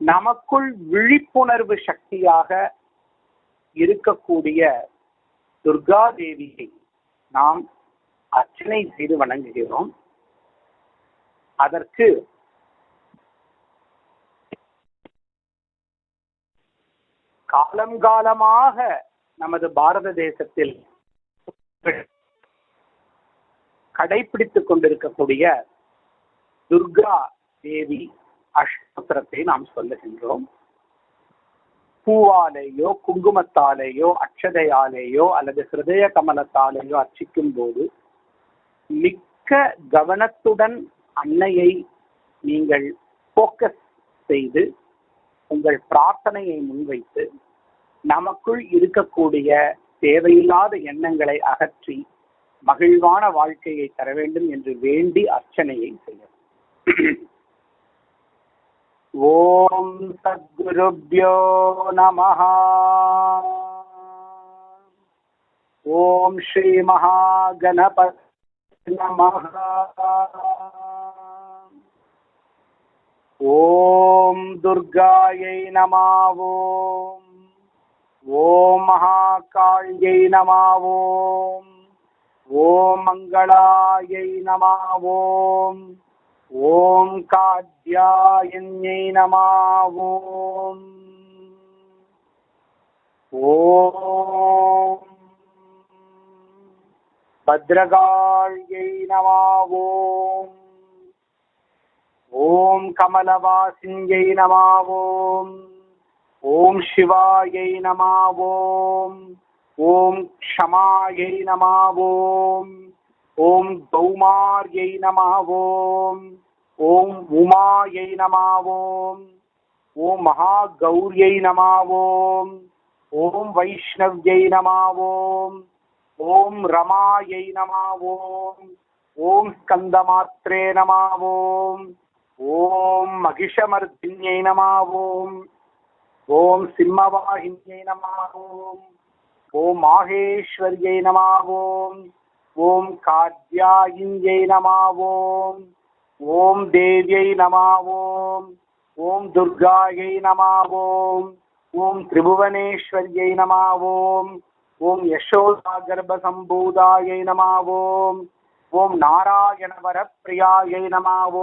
நமக்குள் விழிப்புணர்வு சக்தியாக இருக்கக்கூடிய துர்கா தேவியை நாம் அர்ச்சனை செய்து வணங்குகிறோம். அதற்கு காலம் காலமாக நமது பாரத தேசத்தில் கடைபிடித்துக் கொண்டிருக்கக்கூடிய துர்கா தேவி அஷ்டோத்திரத்தை நாம் சொல்லுகின்றோம். பூவாலேயோ குங்குமத்தாலேயோ அக்ஷதையாலேயோ அல்லது ஹிருதய கமலத்தாலேயோ அர்ச்சிக்கும் போது மிக்க கவனத்துடன் அன்னையை நீங்கள் போக்கஸ் செய்து உங்கள் பிரார்த்தனையை முன்வைத்து நமக்குள் இருக்கக்கூடிய தேவையில்லாத எண்ணங்களை அகற்றி மகிழ்வான வாழ்க்கையை தர வேண்டும் என்று வேண்டி அர்ச்சனையை செய்யும். ஓம் சத்குருப்யோ நமஹ. ஓம் ஸ்ரீ மகாகணபதி நமஹ. ஓம் துர்காயை நமः. ஓம் மகாகாள்யை நமः. ஓம் மங்களாயை நமः. ஓம் காத்யாயன்யை நமः. ஓம் பத்ரகாள்யை நமः. ஓம் கமலவாசின்யை நமः. ஓம் சிவாயை நமः. ஓம் க்ஷமாயை நமः. ஓம் கௌமார்யை நமः. ஓம் உமாயை நமः. ஓம் மகாகௌரியை நமः. ஓம் வைஷ்ணவ்யை நமः. ஓம் ரமாயை நமः. ஓம் ஸ்கந்தமாத்ரே நமः. ஓம் மகிஷமர்தின்யை நமः. ஓம் சிம்மவாஹின்யை நமः. ஓம் மாஹேஸ்வர்யை நமः. ஓம் காத்யாயின்யை நமः. ஓம் தேவ்யை நமः. ஓம் துர்காயை நமः. ஓம் திரிபுவனேஸ்வர்யை நமः. ஓம் யசோதா கர்ப்பசம்பூதாயை நமः. ஓம் நாராயண வரப்பிரியாயை நமः.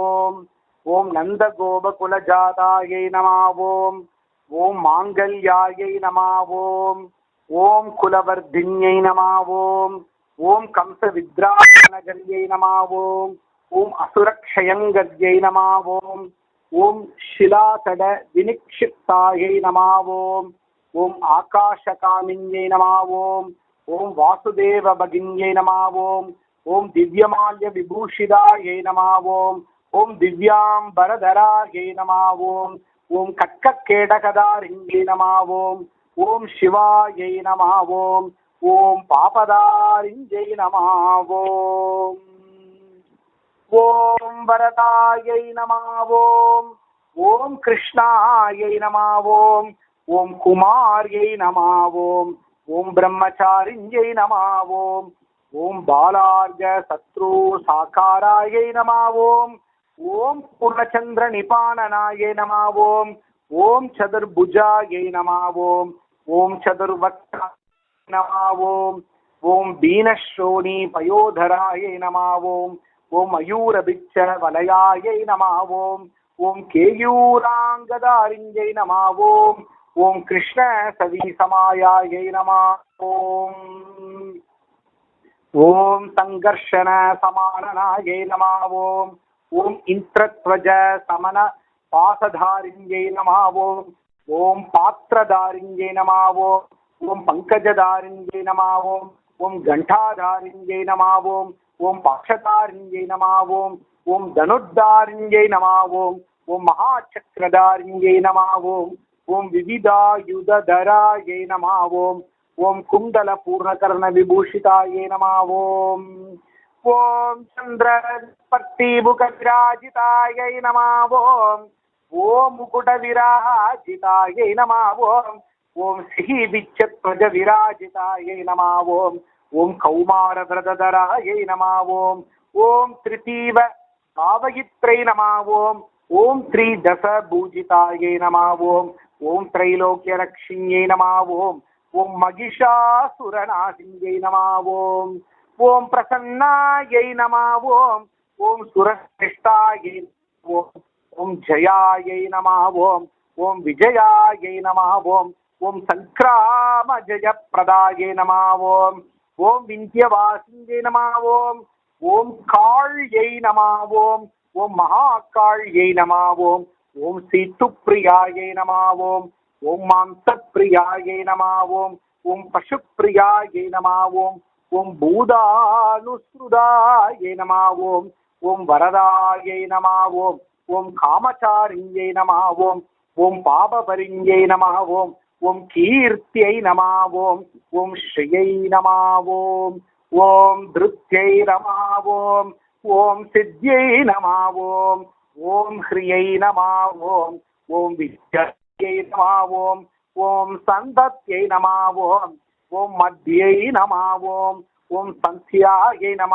ஓம் நந்தகோபகுலஜாதாயை நமः. ஓம் மாங்கல்யாயை நமः. ஓம் குலவர்தின்யை நமः. ஓம் கம்ச வித்ராநகர்யை நமः. ஓம் அசுரக்ஷயங்கர்யை நமः. ஓம் ஷிலாதட வினிக்ஷிப்தாயை நமः. ஓம் ஆகாஷகாமின்யை நமः. ஓம் வாசுதேவ பகின்யை நமः. ஓம் திவ்யமால்ய விபூஷிதாயை நமः. ஓம் திவ்யாம்பரதராயை நமः. ஓம் கட்ககேடகதாரிண்யை நமः. ஓம் சிவாயை நமः. ஓம் பாபதாரிண்யை நமः. ஓம் வரதாயை நமः. ஓம் கிருஷ்ணாயை நமः. ஓம் குமார்யை நமः. ஓம் பிரம்மச்சாரிண்யை நமः. ஓம் பாலார்க சத்ரு சாகாராயை நமः. ஓம் பூர்ணச்சந்திர நிபானனாயை நமः. ஓம் சதுர்புஜாயை நமः. ஓம் சதுர்வக்த்ராயை நமः. ஓம் பீனஸ்ரோணி பயோதராயை நமः. ஓம் மயூரபிச்ச வலயாயை நமः. ஓம் கேயூராங்கதாரிண்யை நமः. ஓம் கிருஷ்ண சவீசமாயாயை நமः. ஓம் சங்கர்ஷண சமானனாயை நமः. ஓம் இந்திரத்வஜ சமன பாசதாரிண்யை நமः. ஓம் பாத்திரதாரிண்யை நமः. ஓம் பங்கஜதாரிண்யை நமः. ஓம் கண்டாதாரிண்யை நமः. ஓம் பாக்ஷதாரிண்யை நமः. ஓம் தனுர்தாரிண்யை நமः. ஓம் மகாசக்கரதாரிண்யை நமः. ஓம் விவிதாயுதராயை நமः. ஓம் குண்டல பூர்ணகர்ண விபூஷிதாயை நமः. ஓம் சந்திர பர்த்திமுக விராஜிதாயை நமः. ஓம் முகுட விராஜிதாயை நமः. ஓம் சிஹி விச்சத்வஜ விராஜிதாயை நமः. ஓம் கௌமார விரததராயை நமः. ஓம் திரிதீவ பாவயித்ரை நமः. ஓம் ஸ்ரீ தசபூஜிதாயை நம ஓம். ஓம் திரைலோக்கியரக்ஷியை நம ஓம். ஓம் மகிஷாசுரநாசியை நம ஓம். ஓம் பிரசன்னாயை நம ஓம். ஓம் சுரசிஷ்டாயை ஓம். ஓம் ஜயாயை நம ஓம். ஓம் விஜயாயை நம ஓம். ஓம் சங்கிராம ஜயப்பிரதாயை நம ஓம். ஓம் விந்தியவாசியை நம ஓம். ஓம் காழ்யை நம ஓம். ஓம் மகாகாழ்யை நம ஓம். ஓம் சீத்துப்பிரியாயை நம ஓம். ஓம் மாம்சப்பிரியாயை நம ஓம். ஓம் பசுப்பிரியாயை நம ஓம். ஓம் பூதானுஸ்ருதாயை நம ஓம். ஓம் வரதாயை நம ஓம். ஓம் காமச்சாரியை நம ஓம். ஓம் பாபபரிஞை நம ஓம். ஓம் கீர்த்தியை நம ஓம். ஓம் ஸ்ரீயை நம ஓம். ஓம் திருப்தியை நம ஓம். ஓம் சித்தியை நம ஓம். ஓம் ஹ்ரியை நம ஓம். ஓம் வித்யை நம ஓம். ஓம் சந்தத்யை நம ஓம். ஓம் மத்தியை நம ஓம். ஓம் சந்தியாயை நம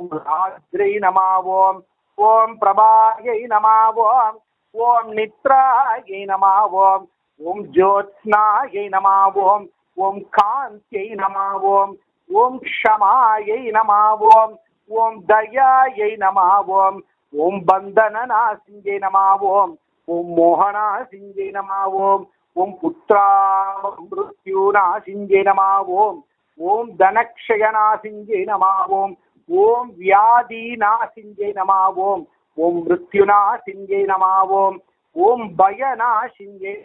ஓம் ராத்ரை நம ஓம். ஓம் பிரபாயை நம ஓம். ஓம் நித்ராயை நம ஓம். ஓம் ஜோத்ஸ்னாயை நம ஓம். ஓம் காந்தியை நம ஓம். ஓம் க்ஷமாயை நம ஓம். ஓம் தயாயை நம ஓம். ஓம் பந்தனநாசிங்கை நம ஓம். ஓம் மோகனாசிங்கை நம ஓம். ஓம் புத்ரா மிருத்யுநாசிங்கை நம ஓம். ஓம் தனக்ஷயநாசிங்கை நம ஓம். ஓம் வியாதிநாசிங்கை நம ஓம். ஓம் மிருத்யுநாசிங்கை நம ஓம். ஓம் பயநாசிங்கை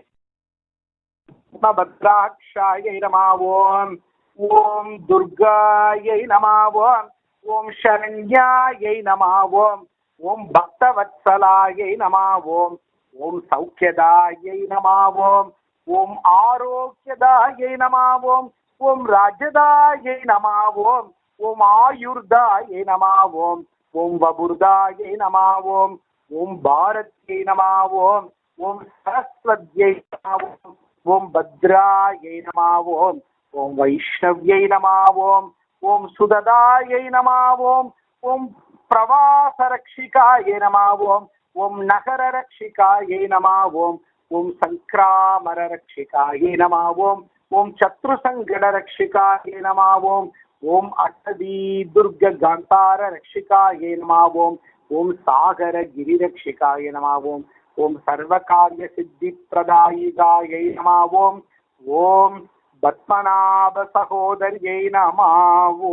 பத்ராட்சாயை நம ஓம். ஓம் துர்காயை நம ஓம். ஓம் சரண்யாயை நம ஓம். ஓம் பக்தவத்சலாயை நம ஓம். ஓம் சௌக்கியதாயை நம ஓம். ஓம் ஆரோக்கியதாயை நம ஓம். ஓம் ராஜதாயை நம ஓம். ஓம் ஆயுர்தாயை நம ஓம். ஓம் வபுர்தாயை நம ஓம். ஓம் பாரத்யை நம ஓம். ஓம் சரஸ்வத்யை நம ஓம். ஓம் பத்ராயை நம ஓம். ஓம் வைஷ்ணவ்யை நம ஓம். ஓம் சுததாயை நம ஓம். ஓம் பிரவாசரக்ஷிகாயை நம ஓம். ஓம் நகரரக்ஷிகாயை நம ஓம். ஓம் சங்கிராமரரக்ஷிகாயை நம ஓம். ஓம் சத்ருசங்கடரக்ஷிகாயை நம ஓம். ஓம் அட்டதி துர்க காந்தார ரக்ஷிகாயை நம ஓம். ஓம் சாகர கிரிரக்ஷிகாய நம ஓம். ஓம் சர்வகாரிய சித்தி பிரதாயிகாயை நம ஓம். ஓம் பத்மநாப சகோதரியை நம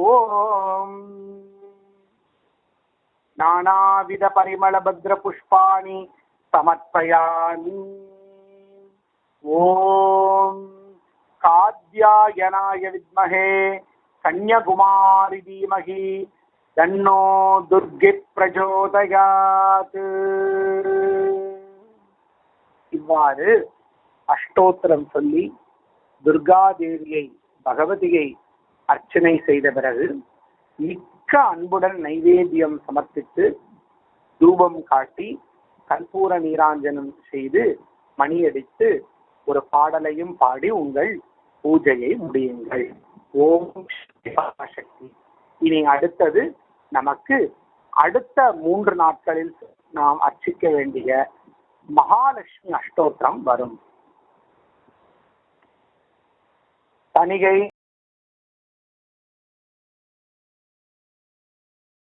ஓம். நானாவித பரிமள பத்ர புஷ்பாணி சமர்ப்பயாமி. ஓம் காத்யாயனாய வித்மஹே கன்யகுமாரி தீமஹி தன்னோ துர்கி பிரச்சோதயாத். இவ்வாறு அஷ்டோத்திரம் சொல்லி துர்காதேவியை பகவதியை அர்ச்சனை செய்த பிறகு மிக்க அன்புடன் நைவேத்தியம் சமர்ப்பித்து தூபம் காட்டி கற்பூர நீராஞ்சனம் செய்து மணியடித்து ஒரு பாடலையும் பாடி உங்கள் பூஜையை முடியுங்கள். ஓம் சக்தி. இனி அடுத்தது நமக்கு அடுத்த 3 நாட்களில் நாம் அர்ச்சிக்க வேண்டிய மகாலட்சுமி அஷ்டோத்திரம் வரும். தணிகை